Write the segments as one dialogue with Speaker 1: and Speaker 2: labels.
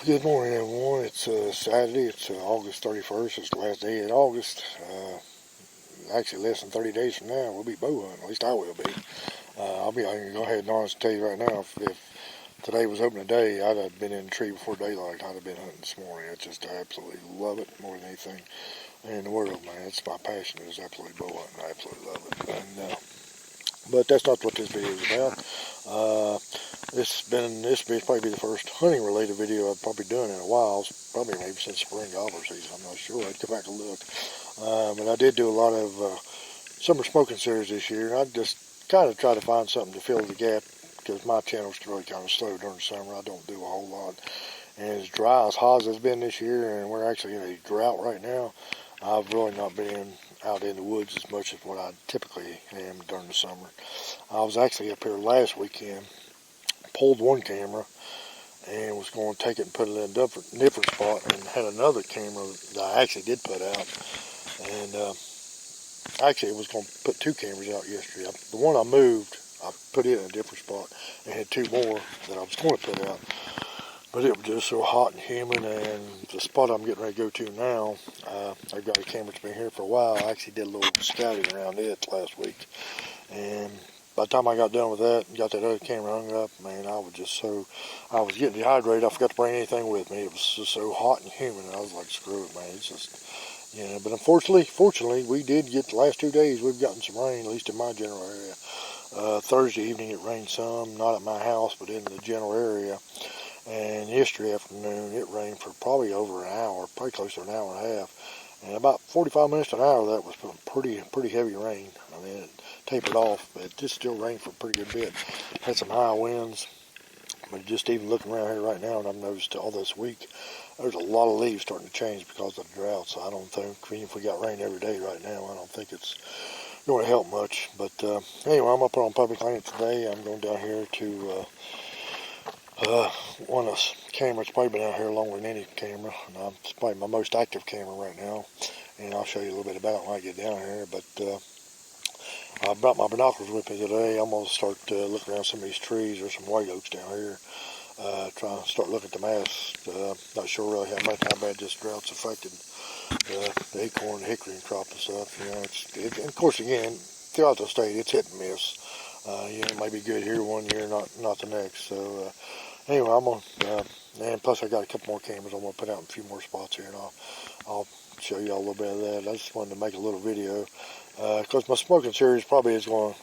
Speaker 1: Good morning, everyone. It's Saturday. It's August 31st. It's the last day in August. Actually, less than 30 days from now, we'll be bow hunting. At least I will be. I can go ahead and honestly tell you right now, if today was opening day, I'd have been in the tree before daylight. I'd have been hunting this morning. I absolutely love it more than anything in the world, man. It's my passion. Is absolutely bow hunting. I absolutely love it. But that's not what this video is about. This will probably be the first hunting related video I've probably done in a while, probably maybe since spring gobbler season. I'm not sure. I'd go back and look. But I did do a lot of summer smoking series this year, and I just kind of try to find something to fill the gap because my channel's really kind of slow during the summer. I don't do a whole lot. And as dry as hot as it's been this year, and we're actually in a drought right now, I've really not been out in the woods as much as what I typically am during the summer. I was actually up here last weekend, pulled one camera and was going to take it and put it in a different spot, and had another camera that I actually did put out. And actually was going to put two cameras out yesterday. The one I moved, I put it in a different spot and had two more that I was going to put out. But it was just so hot and humid, and the spot I'm getting ready to go to now, I've got a camera that's been here for a while. I actually did a little scouting around it last week. And by the time I got done with that and got that other camera hung up, man, I was getting dehydrated. I forgot to bring anything with me. It was just so hot and humid, and I was like, screw it, man. It's just, but fortunately, we did get the last 2 days, we've gotten some rain, at least in my general area. Thursday evening it rained some, not at my house, but in the general area. And yesterday afternoon, it rained for probably over an hour, probably close to an hour and a half. And about 45 minutes to an hour, that was pretty heavy rain. I mean, it tapered off, but it just still rained for a pretty good bit. Had some high winds, but just even looking around here right now, and I've noticed all this week, there's a lot of leaves starting to change because of the drought. So I don't think, if we got rain every day right now, I don't think it's going to help much. But anyway, I'm up on public land today. I'm going down here to one of the cameras, probably been out here longer than any camera, and it's probably my most active camera right now, and I'll show you a little bit about it when I get down here. But I brought my binoculars with me today. I'm going to start looking around some of these trees. There's some white oaks down here. Try to start looking at the mass. Not sure really how bad this drought's affected the acorn, the hickory crop and stuff. And of course, again, throughout the state, it's hit and miss. It may be good here one year, not the next. So anyway, I'm gonna, and plus I got a couple more cameras I'm gonna put out in a few more spots here, and I'll show you all a little bit of that. I just wanted to make a little video because my smoking series probably is going to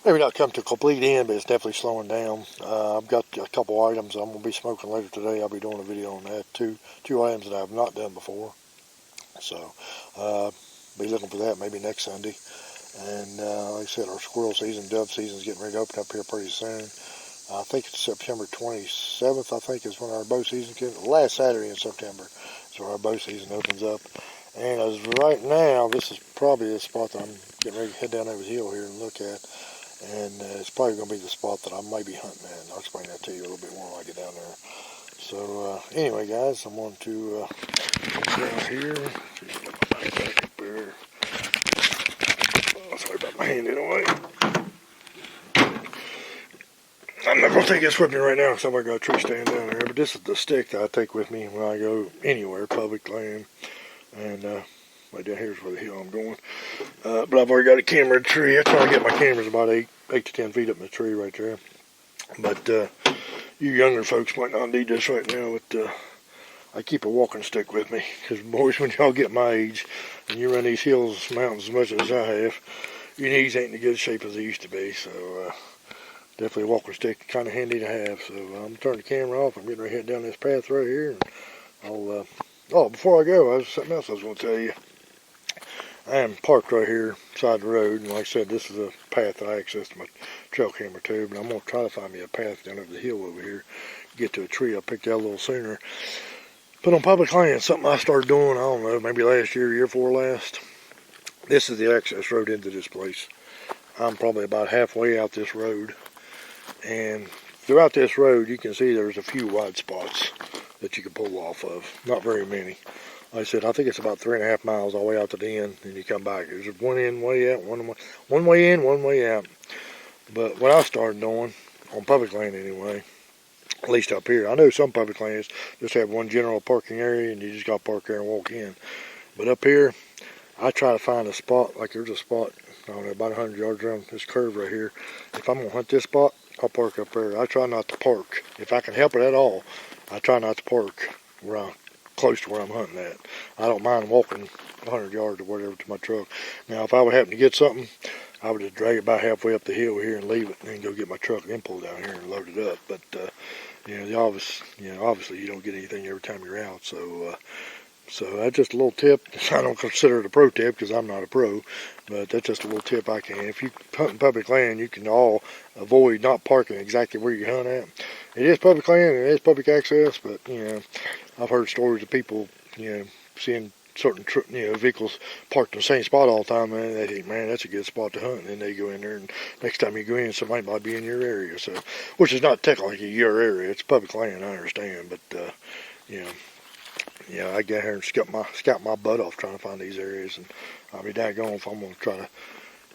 Speaker 1: maybe not come to a complete end, but it's definitely slowing down. I've got a couple items I'm gonna be smoking later today. I'll be doing a video on that. Two items that I've not done before. So be looking for that maybe next Sunday. And like I said, our squirrel season, dove season is getting ready to open up here pretty soon. I think it's September 27th, I think, is when our bow season comes. Last Saturday in September is when our bow season opens up. And as right now, this is probably the spot that I'm getting ready to head down over the hill here and look at. And it's probably going to be the spot that I might be hunting at. And I'll explain that to you a little bit more when I get down there. So anyway, guys, I'm going to go down here. Get my backpack up here. Sorry about my hand in the way. I'm not going to take this with me right now because I've got a tree stand down there. But this is the stick that I take with me when I go anywhere, public land. And right down here's where the hill I'm going. But I've already got a camera in the tree. That's why I get my cameras about 8 to 10 feet up in the tree right there. But you younger folks might not need this right now. But I keep a walking stick with me. Because boys, when y'all get my age and you run these hills, mountains as much as I have, your knees ain't in a good shape as they used to be. So definitely a walking stick, kind of handy to have. So I'm going to turn the camera off. I'm getting ready to head down this path right here. And I'll, oh, before I go, there's something else I was going to tell you. I am parked right here beside the road. And like I said, this is a path that I access my trail camera to. But I'm going to try to find me a path down over the hill over here. Get to a tree. I'll pick that a little sooner. But on public land, something I started doing, I don't know, maybe last year, year before last. This is the access road into this place. I'm probably about halfway out this road. And throughout this road, you can see there's a few wide spots that you can pull off of. Not very many. Like I said, I think it's about 3.5 miles all the way out to the end, and you come back. There's one in, way out, one way in, one way out. But what I started doing, on public land anyway, At least up here. I know some public lands just have one general parking area and you just got to park there and walk in. But up here, I try to find a spot, like there's a spot, I don't know, about 100 yards around this curve right here. If I'm going to hunt this spot, I'll park up there. I try not to park. If I can help it at all, I try not to park where I'm close to where I'm hunting at. I don't mind walking 100 yards or whatever to my truck. Now, if I would happen to get something, I would just drag it about halfway up the hill here and leave it, and then go get my truck and then pull it down here and load it up. But obviously you don't get anything every time you're out. So that's just a little tip. I don't consider it a pro tip because I'm not a pro, but that's just a little tip I can. If you hunt in public land, you can all avoid not parking exactly where you hunt at. It is public land and it is public access, but I've heard stories of people seeing certain vehicles parked in the same spot all the time, and they think, man, that's a good spot to hunt. And then they go in there, and next time you go in, somebody might be in your area. So, which is not technically your area; it's public land. I understand, but I get here and scout my butt off trying to find these areas, and I'll be daggone if I'm going to try to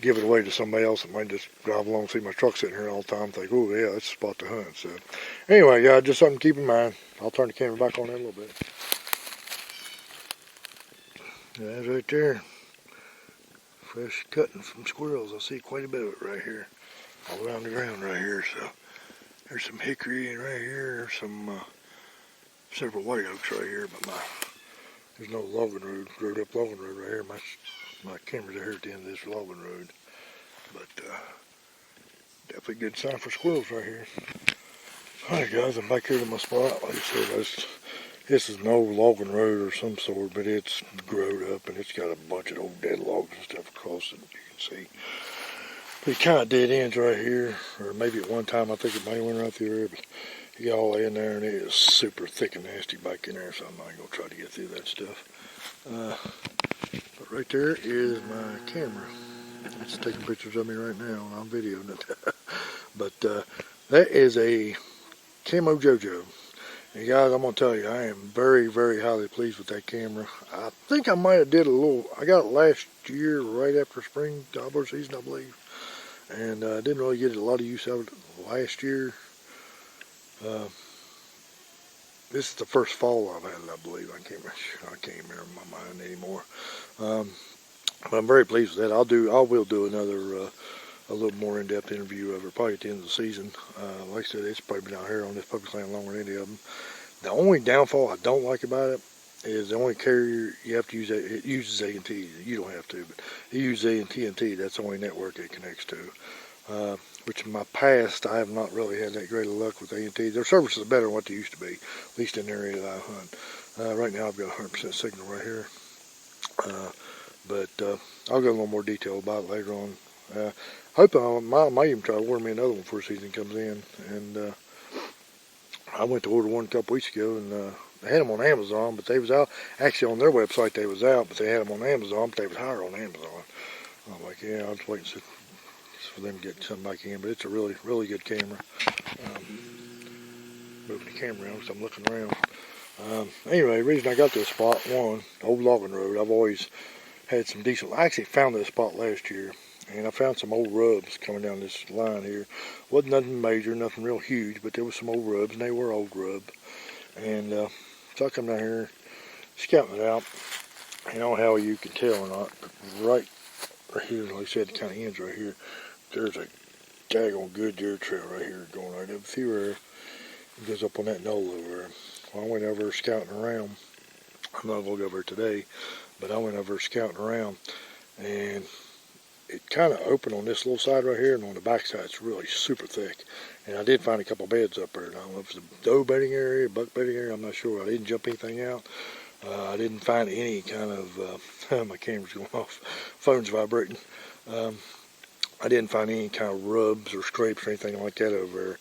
Speaker 1: give it away to somebody else that might just drive along and see my truck sitting here all the time and think, oh yeah, that's a spot to hunt. So anyway, yeah, just something to keep in mind. I'll turn the camera back on that a little bit. That's right there. Fresh cutting from squirrels. I see quite a bit of it right here. All around the ground right here. So there's some hickory and right here. There's some several white oaks right here, but there's no logging road up logging road right here. My camera's here at the end of this logging road. But definitely good sign for squirrels right here. Alright guys, I'm back here to my spot. Like I said, this is an old logging road or some sort, but it's growed up and it's got a bunch of old dead logs and stuff across it, you can see. But it kind of dead ends right here, or maybe at one time I think it may have went right through there, but you got all in there and it is super thick and nasty back in there, so I'm not going to try to get through that stuff. But right there is my camera. It's taking pictures of me right now and I'm videoing it. But that is a Camo Jojo. And guys, I'm going to tell you, I am very, very highly pleased with that camera. I think I might have I got it last year right after spring gobbler season, I believe. And I didn't really get a lot of use out of it last year. This is the first fall I've had it, I believe. I can't remember my mind anymore. But I'm very pleased with that. I will do another a little more in-depth interview of it probably at the end of the season. Like I said, it's probably been out here on this public land longer than any of them. The only downfall I don't like about it is the only carrier you have to use, it uses AT&T. You don't have to, but it uses AT&T. That's the only network it connects to. Which in my past, I have not really had that great of luck with AT&T. Their service is better than what they used to be, at least in the area that I hunt. Right now I've got 100% signal right here. But I'll go a little more detail about it later on. Hope I might even try to order me another one before season comes in. And I went to order one a couple weeks ago, and they had them on Amazon, but they was out. Actually, on their website they was out, but they had them on Amazon, but they was higher on Amazon. I'm like, yeah, I'll just wait and see for them to get something back in. But it's a really, really good camera. Moving the camera around because I'm looking around. Anyway, the reason I got this spot, one, old logging road. I've always had some decent. I actually found this spot last year. And I found some old rubs coming down this line here. Wasn't nothing major, nothing real huge, but there was some old rubs, and they were old rubs. And so I come down here, scouting it out. I don't know how you can tell or not, but right here, like I said, it kind of ends right here. There's a daggone good deer trail right here going right up through there. It goes up on that knoll over there. Well, I went over scouting around. I'm not going to go over today, but I went over scouting around, and it kind of opened on this little side right here, and on the back side it's really super thick. And I did find a couple beds up there. I don't know if it's a doe bedding area, buck bedding area, I'm not sure. I didn't jump anything out. I didn't find any kind of, my camera's going off, phone's vibrating. I didn't find any kind of rubs or scrapes or anything like that over there.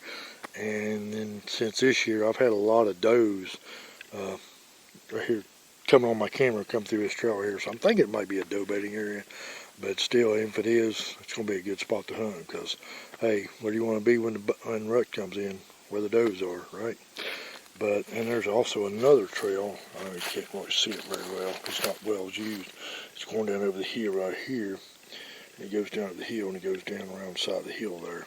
Speaker 1: And then since this year, I've had a lot of does right here coming on my camera, come through this trail right here. So I'm thinking it might be a doe bedding area. But still, if it is, it's going to be a good spot to hunt because, hey, where do you want to be when rut comes in? Where the does are, right? But, and there's also another trail. I can't really see it very well. It's not well used. It's going down over the hill right here. And it goes down to the hill and it goes down around the side of the hill there.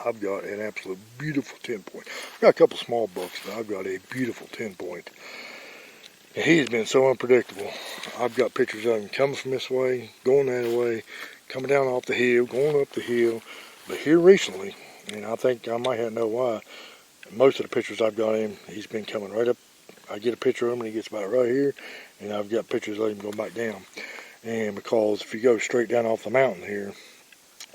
Speaker 1: I've got an absolute beautiful 10 point. I've got a couple small bucks, but I've got a beautiful 10 point. And he has been so unpredictable. I've got pictures of him coming from this way, going that way, coming down off the hill, going up the hill. But here recently, and I think I might have know why, most of the pictures I've got him, he's been coming right up. I get a picture of him and he gets about right here, and I've got pictures of him go back down. And because if you go straight down off the mountain here,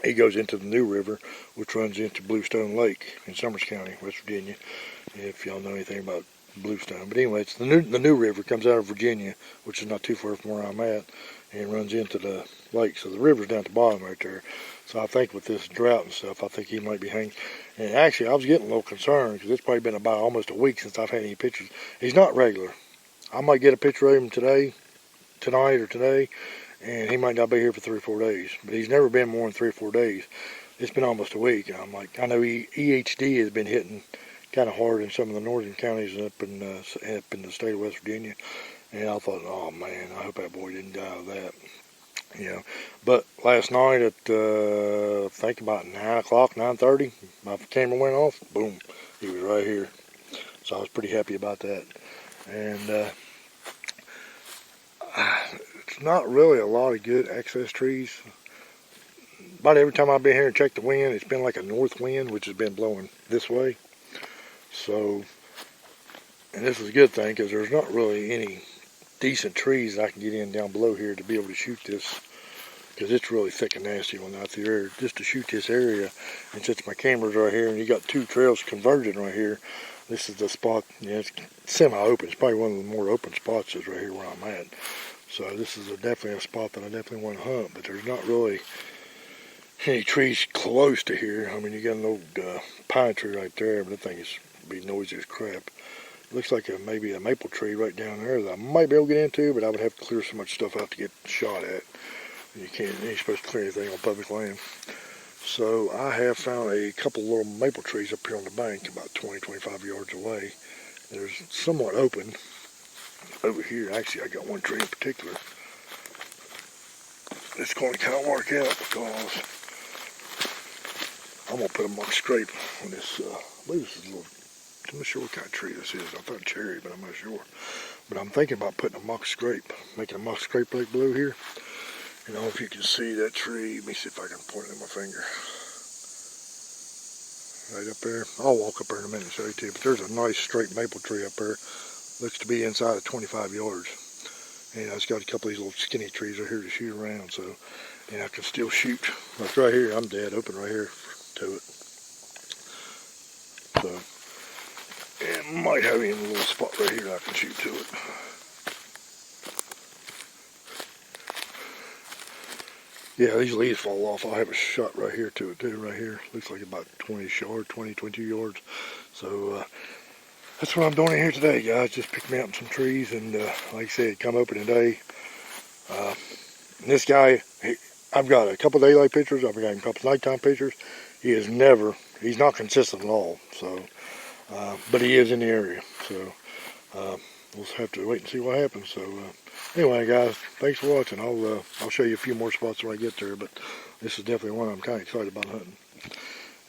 Speaker 1: he goes into the New River, which runs into Bluestone Lake in Summers County, West Virginia, if y'all know anything about Bluestone. But anyway, it's the New River comes out of Virginia, which is not too far from where I'm at, and runs into the lake. So the river's down at the bottom right there. So I think with this drought and stuff, I think he might be hanging. And actually, I was getting a little concerned because it's probably been about almost a week since I've had any pictures. He's not regular. I might get a picture of him tonight or today, and he might not be here for 3 or 4 days. But he's never been more than 3 or 4 days. It's been almost a week. And I'm like, I know EHD has been hitting kind of hard in some of the northern counties up in the state of West Virginia, and I thought, oh man, I hope that boy didn't die of that, you know. But last night at I think about 9 o'clock, 9:30, my camera went off. Boom, he was right here. So I was pretty happy about that. And it's not really a lot of good excess trees. About every time I've been here and checked the wind, it's been like a north wind, which has been blowing this way. So, and this is a good thing because there's not really any decent trees that I can get in down below here to be able to shoot this, because it's really thick and nasty on out there. Just to shoot this area, and since my camera's right here and you got 2 trails converging right here, this is the spot. Yeah, it's semi-open. It's probably one of the more open spots is right here where I'm at. So this is definitely a spot that I definitely want to hunt, but there's not really any trees close to here. I mean, you got an old pine tree right there, but that thing is be noisy as crap. Looks like maybe a maple tree right down there that I might be able to get into, but I would have to clear so much stuff out to get shot at. You ain't supposed to clear anything on public land. So I have found a couple little maple trees up here on the bank about 20-25 yards away. There's somewhat open over here. Actually, I got one tree in particular. It's going to kind of work out because I'm going to put a mock scrape on this. I believe this is a little, I'm not sure what kind of tree this is. I thought cherry, but I'm not sure. But I'm thinking about putting a mock scrape, making a mock scrape like blue here. You know, if you can see that tree, let me see if I can point it with my finger. Right up there. I'll walk up there in a minute and show you too. But there's a nice straight maple tree up there. Looks to be inside of 25 yards. And it's got a couple of these little skinny trees right here to shoot around. So, and I can still shoot. Like right here, I'm dead open right here to it. So, it might have even a little spot right here that I can shoot to it. Yeah, these leaves fall off. I'll have a shot right here to it too, right here. Looks like about 20 yards, 22 yards. So that's what I'm doing here today, guys. Just picking out some trees and like I said, come open today. This guy, I've got a couple daylight pictures. I've got a couple nighttime pictures. He's not consistent at all. So, but he is in the area. So we'll have to wait and see what happens. So anyway, guys, thanks for watching. I'll show you a few more spots when I get there, but this is definitely one I'm kind of excited about hunting.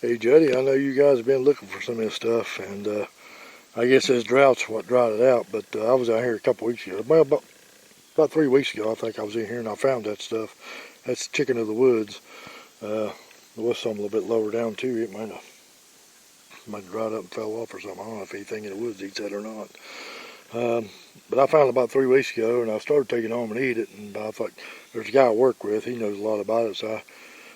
Speaker 1: Hey, Juddy, I know you guys have been looking for some of this stuff, and I guess this drought's what dried it out, but I was out here a couple weeks ago. Well, about 3 weeks ago, I think I was in here, and I found that stuff. That's chicken of the woods. There was some a little bit lower down, too. It might have dried up and fell off or something. I don't know if anything in the woods eats that or not. But I found it about 3 weeks ago, and I started taking it home and eat it. And I thought, there's a guy I work with, he knows a lot about it, so I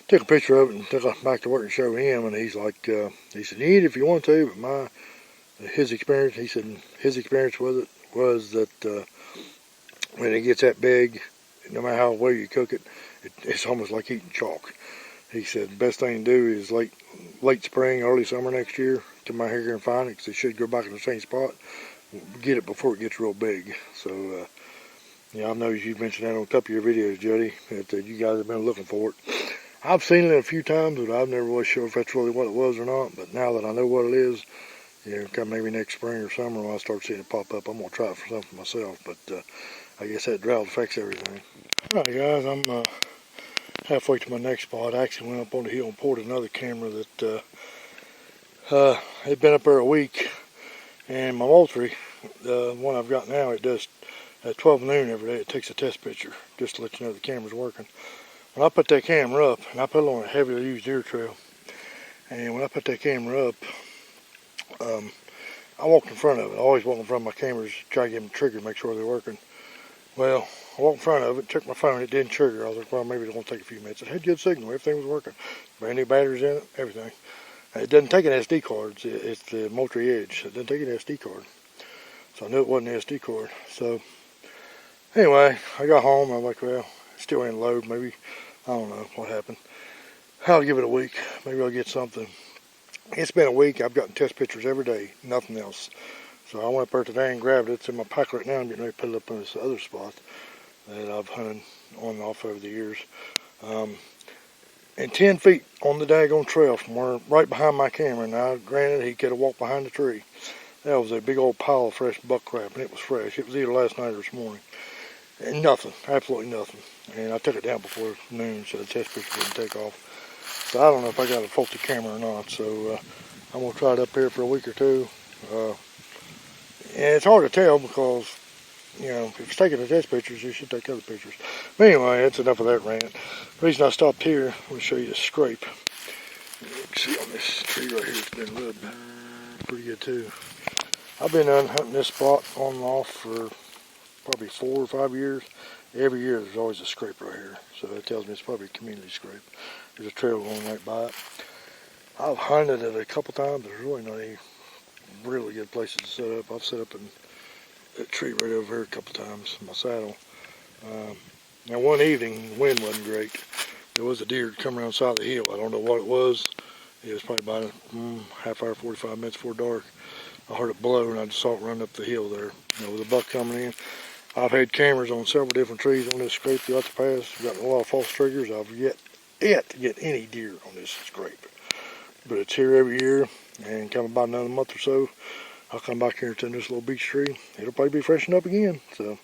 Speaker 1: took a picture of it and took it back to work and showed him. And he's like, he said, eat it if you want to, but his experience with it was that when it gets that big, no matter how well you cook it, it's almost like eating chalk. He said the best thing to do is late spring, early summer next year, come out here and find it, because it should go back in the same spot. Get it before it gets real big. So, yeah, I know you've mentioned that on a couple of your videos, Jody, that you guys have been looking for it. I've seen it a few times, but I've never was sure if that's really what it was or not. But now that I know what it is, you know, come maybe next spring or summer when I start seeing it pop up, I'm going to try it for something myself. But I guess that drought affects everything. All right, guys, I'm halfway to my next spot. I actually went up on the hill and poured another camera that It's been up there a week, and my Moultrie, the one I've got now, it does at 12 noon every day. It takes a test picture just to let you know the camera's working. When I put that camera up, and I put it on a heavily used deer trail, and when I put that camera up, I walked in front of it. I always walk in front of my cameras, try to get them triggered, make sure they're working. Well, I walked in front of it, checked my phone, it didn't trigger. I was like, well, maybe it's going to take a few minutes. It had good signal, everything was working. Brand new batteries in it, everything. It doesn't take an SD card, it's the Moultrie Edge. It doesn't take an SD card. So I knew it wasn't an SD card. So anyway, I got home, I'm like, well, it still ain't load, maybe, I don't know what happened. I'll give it a week, maybe I'll get something. It's been a week, I've gotten test pictures every day, nothing else. So I went up there today and grabbed it. It's in my pack right now. I'm getting ready to put it up in this other spot that I've hunted on and off over the years. And 10 feet on the daggone trail from where, right behind my camera. Now, granted, he could have walked behind the tree. That was a big old pile of fresh buck crap, and it was fresh. It was either last night or this morning. And nothing, absolutely nothing. And I took it down before noon, so the test picture didn't take off. So I don't know if I got a faulty camera or not. So I'm going to try it up here for a week or two. And it's hard to tell because, you know, if it's taking the test pictures, you should take other pictures. But anyway, that's enough of that rant. The reason I stopped here, I'm going to show you the scrape. You can see on this tree right here, it's been rubbed pretty good too. I've been hunting this spot on and off for probably 4 or 5 years. Every year there's always a scrape right here. So that tells me it's probably a community scrape. There's a trail going right by it. I've hunted it a couple times. There's really not any really good places to set up. I've set up in a tree right over here a couple times in my saddle. Now one evening, the wind wasn't great. There was a deer come around the side of the hill. I don't know what it was. It was probably about a half hour, 45 minutes before dark. I heard it blow and I just saw it run up the hill there. You know, with a buck coming in. I've had cameras on several different trees on this scrape throughout the past. I've gotten a lot of false triggers. I've yet to get any deer on this scrape. But it's here every year, and come about another month or so, I'll come back here and tend this little beech tree. It'll probably be freshened up again. So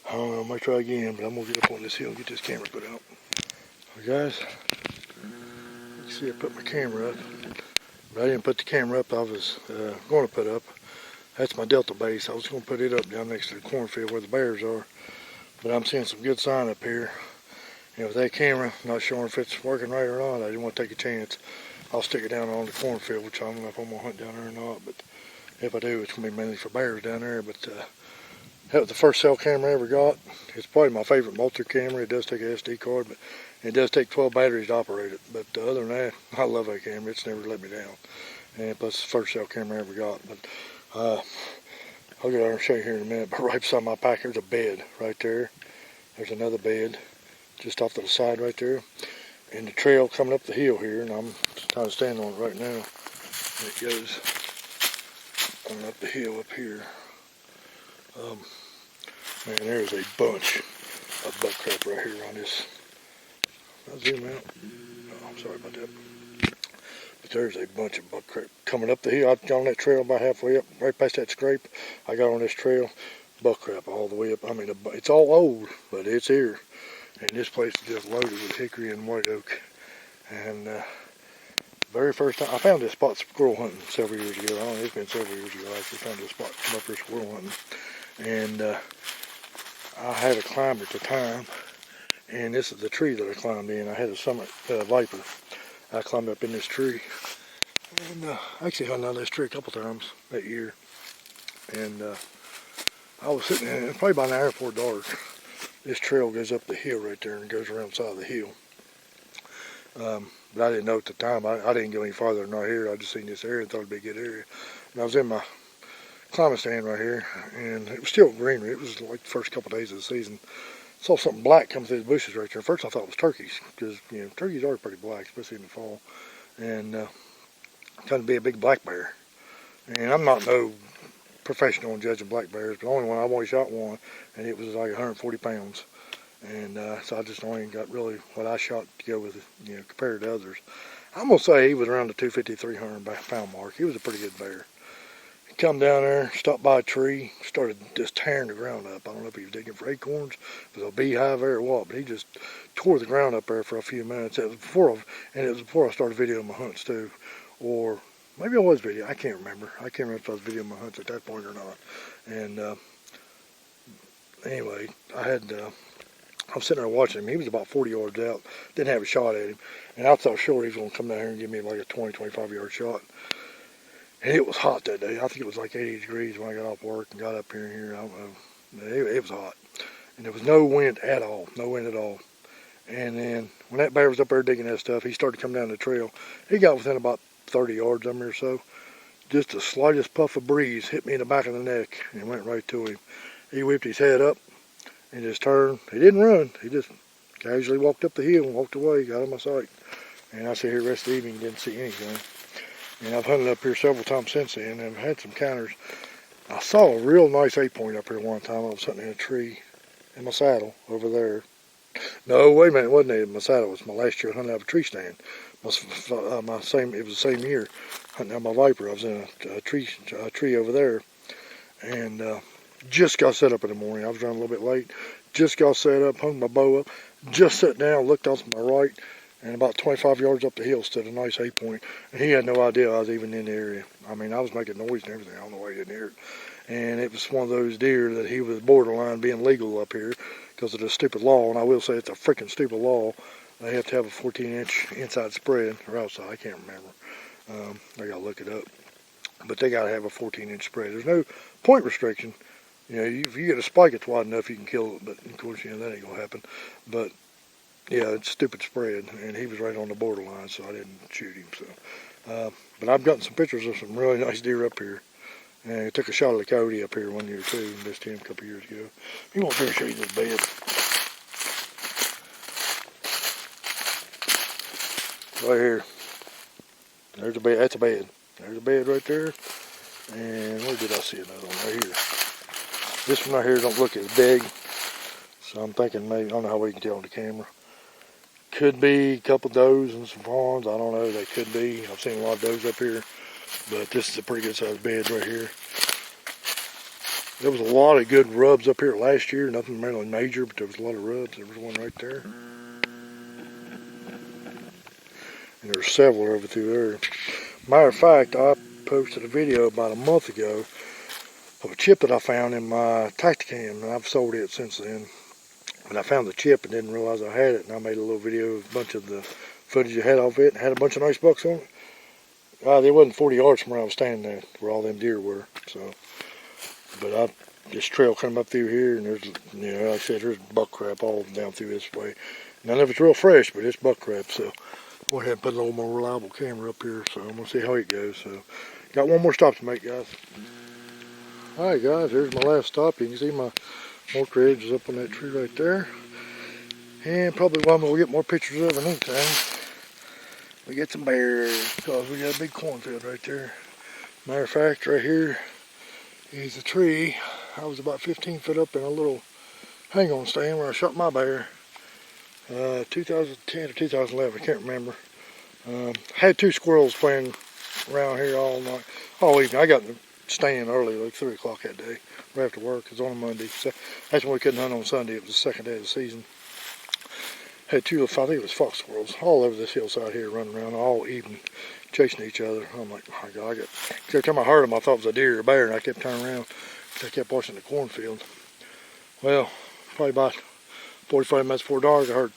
Speaker 1: I don't know, I might try again, but I'm gonna get up on this hill and get this camera put out. Well, guys, you can see I put my camera up, but I didn't put the camera up I was going to put up. That's my Delta base. I was going to put it up down next to the cornfield where the bears are, but I'm seeing some good sign up here. And with that camera, not sure if it's working right or not, I didn't want to take a chance. I'll stick it down on the cornfield, which I don't know if I'm going to hunt down there or not, but if I do, it's going to be mainly for bears down there. But that was the first cell camera I ever got. It's probably my favorite Moultrie camera. It does take an SD card, but it does take 12 batteries to operate it. But other than that, I love that camera. It's never let me down. And plus, the first cell camera I ever got. But I'll get out and show you here in a minute. But right beside my pack, there's a bed right there. There's another bed just off to the side right there. And the trail coming up the hill here, and I'm kind of standing on it right now. And it goes on up the hill up here. Man, there's a bunch of buck crap right here on this. I'll zoom out. Oh, I'm sorry about that. But there's a bunch of buck crap coming up the hill. I got on that trail about halfway up, right past that scrape. I got on this trail, buck crap all the way up. I mean, it's all old, but it's here. And this place is just loaded with hickory and white oak. And very first time, I found this spot squirrel hunting several years ago. I don't know, it's been several years ago I actually found this spot come up here squirrel hunting. And I had a climb at the time. And this is the tree that I climbed in. I had a summit viper. I climbed up in this tree. And I actually hunted on this tree a couple times that year. And I was sitting in it, probably about an hour before dark. This trail goes up the hill right there and goes around the side of the hill. But I didn't know at the time. I didn't go any farther than right here. I just seen this area and thought it'd be a good area. And I was in my climbing stand right here, and it was still greenery. It was like the first couple of days of the season. Saw something black coming through the bushes right there. First I thought it was turkeys, because you know turkeys are pretty black, especially in the fall. And kind of be a big black bear. And I'm not no professional in judging black bears, but only one I've only shot one, and it was like 140 pounds. And so I just only got really what I shot to go with, you know, compared to others. I'm gonna say he was around the 250, 300 pound mark. He was a pretty good bear. He come down there, stopped by a tree, started just tearing the ground up. I don't know if he was digging for acorns, if it was a beehive there or what, but he just tore the ground up there for a few minutes. It was before I started videoing my hunts too, or maybe I was video. I can't remember. I can't remember if I was videoing my hunts at that point or not. And anyway, I was sitting there watching him. He was about 40 yards out. Didn't have a shot at him. And I thought sure he was going to come down here and give me like a 20, 25 yard shot. And it was hot that day. I think it was like 80 degrees when I got off work and got up here and here. I don't know. It was hot. And there was no wind at all. No wind at all. And then when that bear was up there digging that stuff, he started to come down the trail. He got within about 30 yards of me or so. Just the slightest puff of breeze hit me in the back of the neck and went right to him. He whipped his head up and just turned. He didn't run. He just casually walked up the hill and walked away, got out of my sight. And I sat here the rest of the evening and didn't see anything. And I've hunted up here several times since then and had some counters. I saw a real nice 8-point up here one time. I was hunting in a tree in my saddle over there. No, wait a minute, it wasn't in my saddle. It was my last year hunting out of a tree stand. It was the same year hunting out my Viper. I was in a tree over there. And just got set up in the morning. I was running a little bit late. Just got set up, hung my bow up, just sat down, looked off to my right, and about 25 yards up the hill stood a nice 8-point. And he had no idea I was even in the area. I mean, I was making noise and everything. I don't know why he didn't hear it. And it was one of those deer that he was borderline being legal up here because of the stupid law. And I will say it's a freaking stupid law. They have to have a 14-inch inside spread, or outside, I can't remember. I gotta look it up. But they gotta have a 14-inch spread. There's no point restriction. You know, if you get a spike that's wide enough, you can kill it, but of course, you know, that ain't gonna happen. But yeah, it's stupid spread, and he was right on the borderline, so I didn't shoot him. So, but I've gotten some pictures of some really nice deer up here. And I took a shot of the coyote up here one year too, and missed him a couple years ago. He won't dare show you this bed. Right here. There's a bed. That's a bed. There's a bed right there. And where did I see another one? Right here. This one right here don't look as big. So I'm thinking maybe, I don't know how we can tell on the camera. Could be a couple does and some fawns. I don't know. They could be. I've seen a lot of does up here. But this is a pretty good sized bed right here. There was a lot of good rubs up here last year. Nothing really major, but there was a lot of rubs. There was one right there. And there's several over through there. Matter of fact, I posted a video about a month ago of a chip that I found in my Tacticam, and I've sold it since then. And I found the chip and didn't realize I had it, and I made a little video of a bunch of the footage I had off it, and had a bunch of nice bucks on it. They wasn't 40 yards from where I was standing there, where all them deer were. So, but this trail come up through here, and there's, you know, like I said, there's buck crap all down through this way. None of it's real fresh, but it's buck crap. So, go ahead and put a little more reliable camera up here. So I'm gonna see how it goes. So, got one more stop to make, guys. All right, guys, here's my last stop. You can see my mortar edge is up on that tree right there, and probably one we'll get more pictures of in the meantime. We get some bears because we got a big cornfield right there. Matter of fact, right here is a tree. I was about 15 foot up in a little hang-on stand where I shot my bear. 2010 or 2011, I can't remember. Had two squirrels playing around here all night, all evening. I got in the stand early, like 3 o'clock that day, right after work. It was on a Monday. So that's when we couldn't hunt on Sunday. It was the second day of the season. Had two, I think it was fox squirrels, all over this hillside here, running around all evening, chasing each other. I'm like, oh my God, every time I heard them, I thought it was a deer or a bear, and I kept turning around because I kept watching the cornfield. Well, probably about 45 minutes before dark, I heard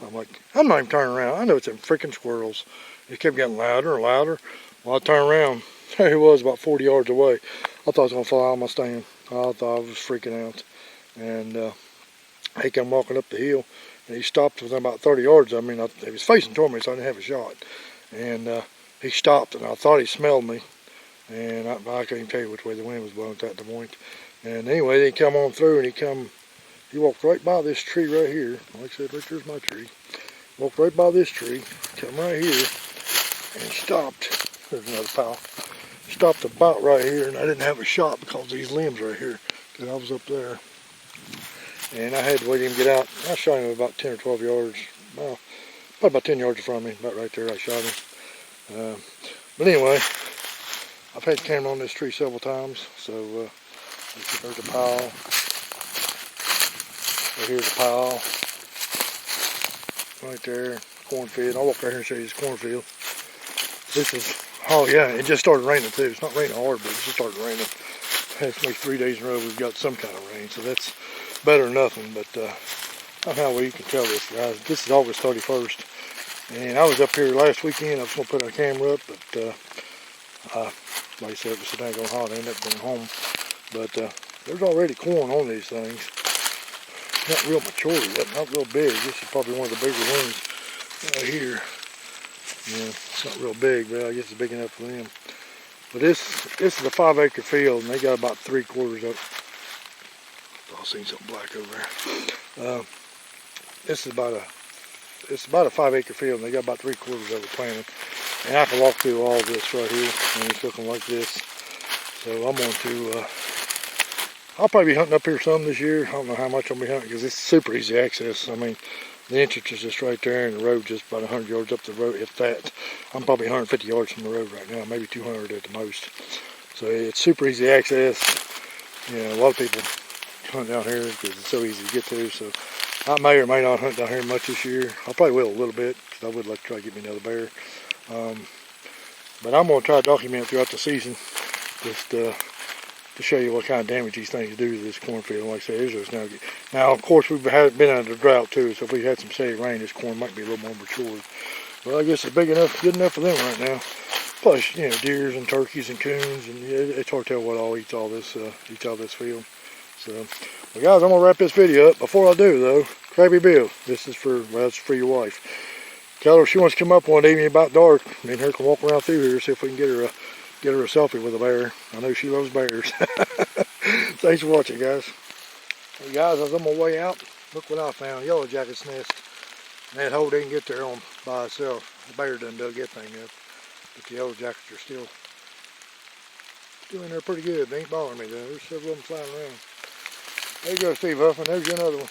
Speaker 1: I'm like, I'm not even turning around. I know it's them freaking squirrels. It kept getting louder and louder. Well, I turned around. There he was, about 40 yards away. I thought I was going to fall out of my stand. I thought I was freaking out. And he came walking up the hill, and he stopped within about 30 yards. I mean, he was facing toward me, so I didn't have a shot. And he stopped, and I thought he smelled me. And I couldn't even tell you which way the wind was blowing at that point. And anyway, he come on through, and he walked right by this tree right here. Like I said, right there's my tree. Walked right by this tree, come right here, and stopped. There's another pile. Stopped about right here, and I didn't have a shot because of these limbs right here, because I was up there. And I had to wait him get out. I shot him about 10 or 12 yards. Well, probably about 10 yards in front of me, about right there I shot him. But anyway, I've had the camera on this tree several times, so there's a pile. Right here's a pile. Right there, cornfield. I'll walk right here and show you this cornfield. This is, oh yeah, it just started raining too. It's not raining hard, but it just started raining. It's maybe 3 days in a row we've got some kind of rain, so that's better than nothing. But I don't know how well you can tell this, guys. This is August 31st, and I was up here last weekend. I was going to put our camera up, but like I said, it was so dang hot, I ended up going home. But there's already corn on these things. Not real mature yet, not real big. This is probably one of the bigger ones right here. Yeah, it's not real big, but I guess it's big enough for them. But this is a 5-acre field, and they got about 3/4 of. I've seen something black over there. This is about a 5-acre field, and they got about 3/4 of it planted. And I can walk through all this right here, and it's looking like this. So I'm going to. I'll probably be hunting up here some this year. I don't know how much I'll be hunting because it's super easy access. I mean, the entrance is just right there, and the road just about 100 yards up the road, if that. I'm probably 150 yards from the road right now, maybe 200 at the most. So it's super easy access. You know, a lot of people hunt down here because it's so easy to get to. So I may or may not hunt down here much this year. I probably will a little bit because I would like to try to get me another bear. But I'm going to try to document throughout the season, just to show you what kind of damage these things do to this cornfield. Like I said, it's just now of course we've been under drought too, so if we had some steady rain, this corn might be a little more mature. But I guess it's big enough, good enough for them right now. Plus, you know, deers and turkeys and coons, and it's hard to tell what all eats all this field. So, well guys, I'm gonna wrap this video up. Before I do though, Crabby Bill, this is for, well, it's for your wife. Tell her if she wants to come up one evening about dark, me and her can walk around through here, see if we can get her a selfie with a bear. I know she loves bears. Thanks for watching, guys. Hey guys, as I'm on my way out, look what I found. Yellow jacket's nest. And that hole didn't get there by itself. The bear done dug that thing up. But the yellow jackets are still in there pretty good. They ain't bothering me though. There's several of them flying around. There you go, Steve Huffman. There's another one.